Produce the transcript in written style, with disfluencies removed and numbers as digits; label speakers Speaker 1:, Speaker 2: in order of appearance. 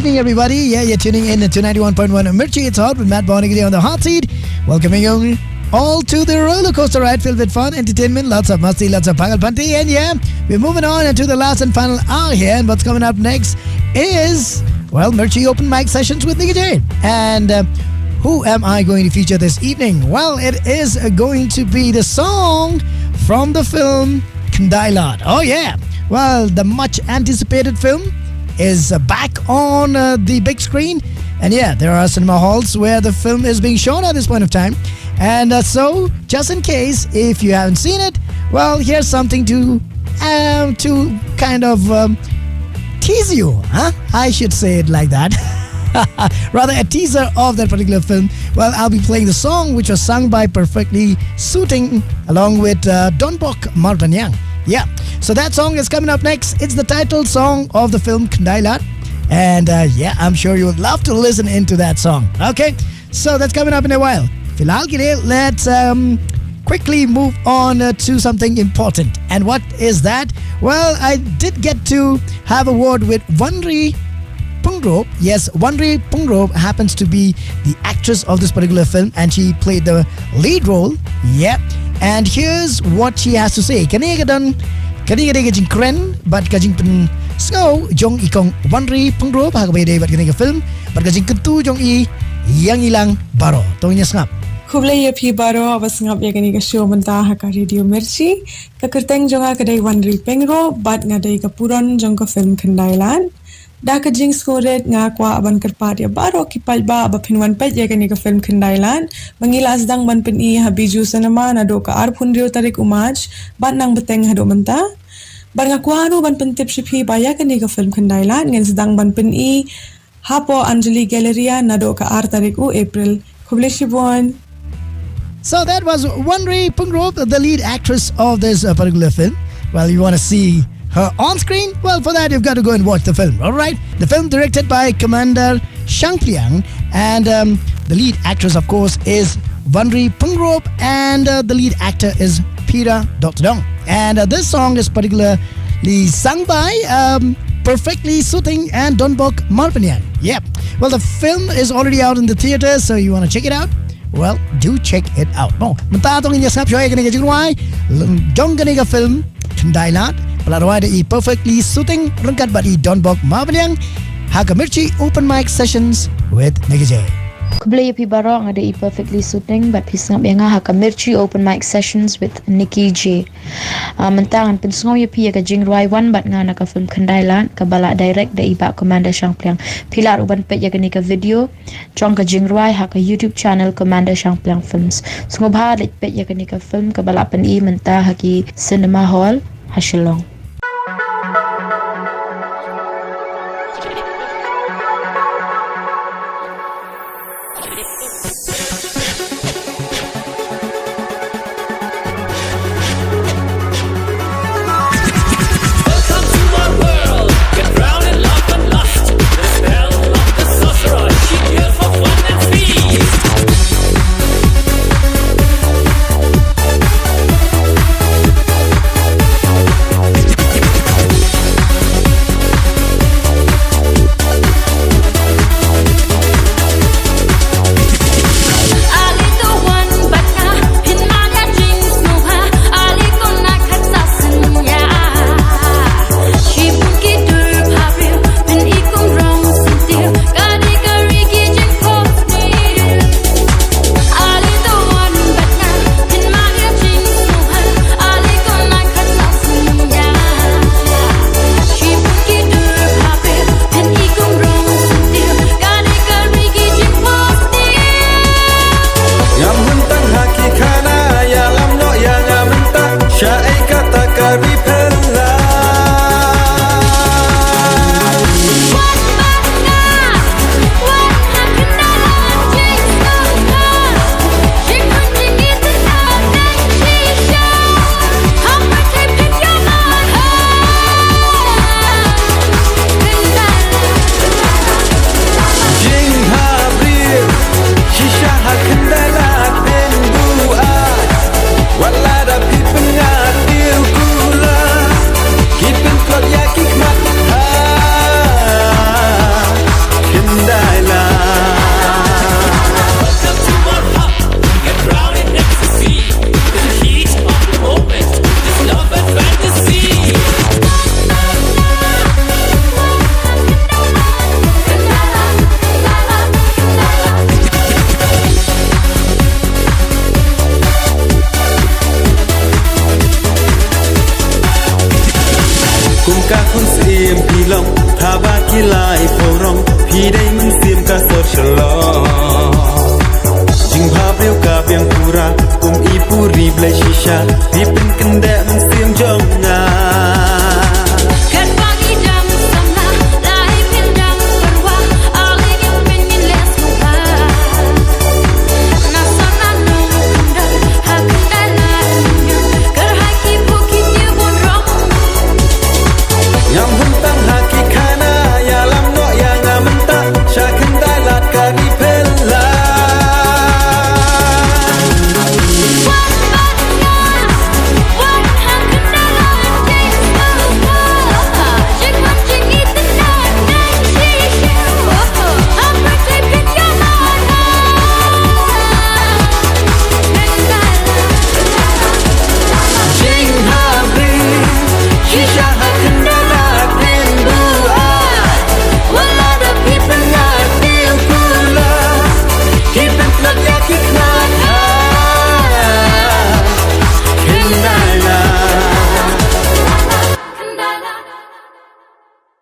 Speaker 1: evening, everybody. Yeah, you're tuning in to 91.1 Mirchii. It's hot with Matt Bonigidi on the hot seat. Welcoming you all to the roller coaster ride filled with fun, entertainment, lots of masti, lots of pagal panti. And yeah, we're moving on to the last and final hour here. And what's coming up next is, well, Mirchii open mic sessions with Nicky J. And who am I going to feature this evening? Well, it is going to be the song from the film Kandailat. Oh, yeah. Well, the much anticipated film is back on the big screen. And yeah, there are cinema halls where the film is being shown at this point of time. And so, just in case, if you haven't seen it, well, here's something to kind of tease you. I should say it like that. Rather, a teaser of that particular film. Well, I'll be playing the song which was sung by Perfectly Suting along with Donbok Marpanyang. Yeah, so that song is coming up next. It's the title song of the film Kandailat. And yeah, I'm sure you would love to listen into that song. Okay, so that's coming up in a while. Filhal ke liye, let's quickly move on to something important. And what is that? Well, I did get to have a word with Wanri. Pyngrope. Yes, Wanri Pyngrope happens to be the actress of this particular film, and she played the lead role. Yep. And here's what she has to say. Kaniga kajing kren, but kajing pen so Jong ikong Wanri Pyngrope hagabay day but kaniga film, but kajing kentu Jong yang ilang baro. Tongnya sngap.
Speaker 2: Kublai phi baro awas ngap ya kaniga show menta haka radio Mirchii. Kakerteng jonga kadai Wanri Pyngrope, but ngadai ka Puron jong ka film Kandailat. Da ka jing skoret nga kwa aban kerpat ya baro kipal ba aba pinwan pet ya kani ka film Kandailat mangilas dang ban pin I habiju cinema na do ka arpun rio tarik umaj ban nang beteng hado menta bar nga kwa anu ban pin tip shipi ba ya kani ka film Kandailat ngen sedang ban pin I hapo Anjali Galleria na do ka ar tarik u April kuble shibon.
Speaker 1: So that was Wanri Pyngrope, the lead actress of this particular film. Well, you want to see her on screen? Well, for that you've got to go and watch the film, alright? The film directed by Commander Shangpliang, and the lead actress, of course, is Wanri Pyngrope, and the lead actor is Pira Dong. And this song is particularly sung by Perfectly Suting and Donbok Marpanyang. Yep. Well, the film is already out in the theaters, so you want to check it out? Well, do check it out. No, mentatong inya sap shoy kaniga Jong Jong kaniga film Kandailat. Pelaruai I Perfectly Suting rengkat bat I Donbok Marpanyang haka Mirchii open mic sessions with Nicky J.
Speaker 3: Kublai pi barong ada I Perfectly Suting but pisang benga haka Mirchii open mic sessions with Nicky J. Mentangan pensngau ya pi ka Nongrwai wan bat nga naka film Kandailat ka bala direct da iba Commander Shangpliang. Pilar uban pet ya ka video Jong ka Nongrwai haka YouTube channel Commander Shangpliang Films. Sungobha lit pet ya ka film ka bala pan I menta haki cinema hall Hashalong.
Speaker 4: พี่ได้มันเสียมกะสดฉลอจึงพาเปรี้ยวกาเปียงปูรากุมอีปูรีเบลชิชาพี่เป็นกันแด